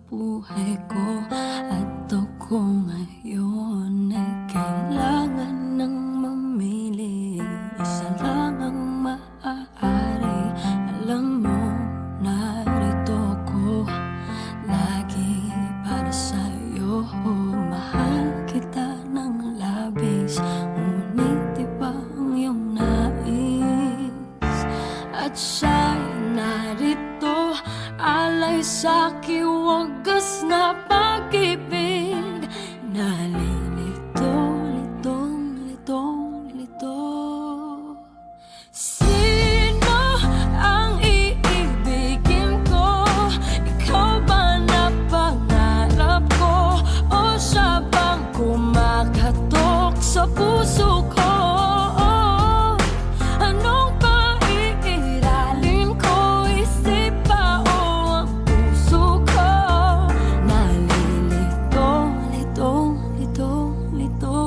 buhay ko. At ako ngayon ay kailangan ng mamili. Isa lang ang maaari. Alam mo, narito ko lagi para sa'yo. Mahal kita ng labis, ngunit iba ang iyong nais. At siya'y narito, alay sa'ki wagas na pag-ibig. Nalilito, litong, litong, lito. Sino ang iibigin ko? Ikaw ba na pangarap ko? O siya bang kumakatok sa puso ko? Anong paiiralin ko? Isip ba o ang puso ko? Nalilito, litong, litong, lito.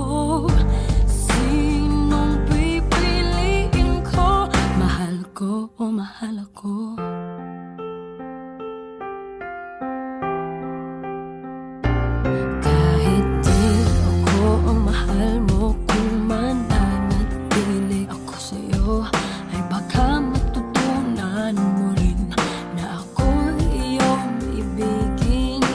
Sinong pipiliin ko? Mahal ko o mahal ako? Kahit di ako ang mahal mo, kung mananatili ako sa'yo, ay baka matutunan mo rin na ako iyong ibigin.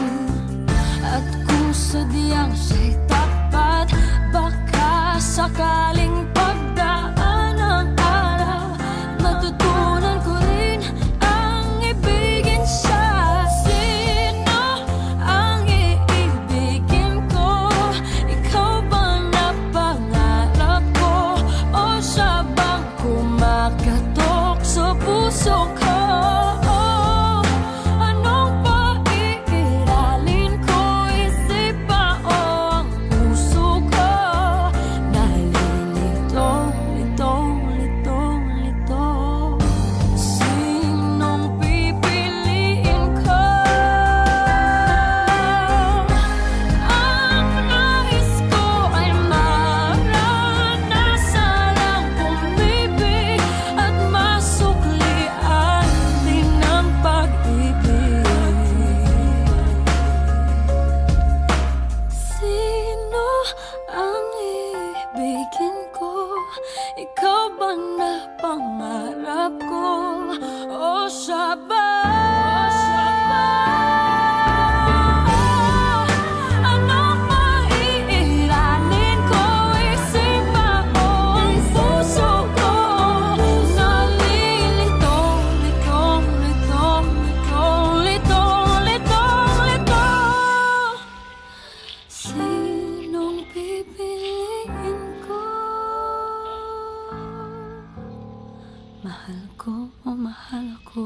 At kung sadyang siya'y tapat, baka sakaling pagdaan ng araw, matutunan ko rin ang ibigin siya. Sino ang iibigin ko? Ikaw ba na pangarap ko? O siya bang kumakatok sa puso ko? Anong paiiralin ko? Isip ba o ang puso ko? Nalilito, litong, litong, lito. Sinong pipiliin ko? Ang nais ko ay maranasan ang umibig at masuklian din ang pag-ibig. Sino ang iibigin ko? Ikaw ba na pangarap ko? O siya ba? Anong maiiralin ko? Isip ba o ang puso ko? Nalilito, litong, litong, litong, litong, litong, lito. Sinong pipiliin ko? Mahal ko o mahal ako?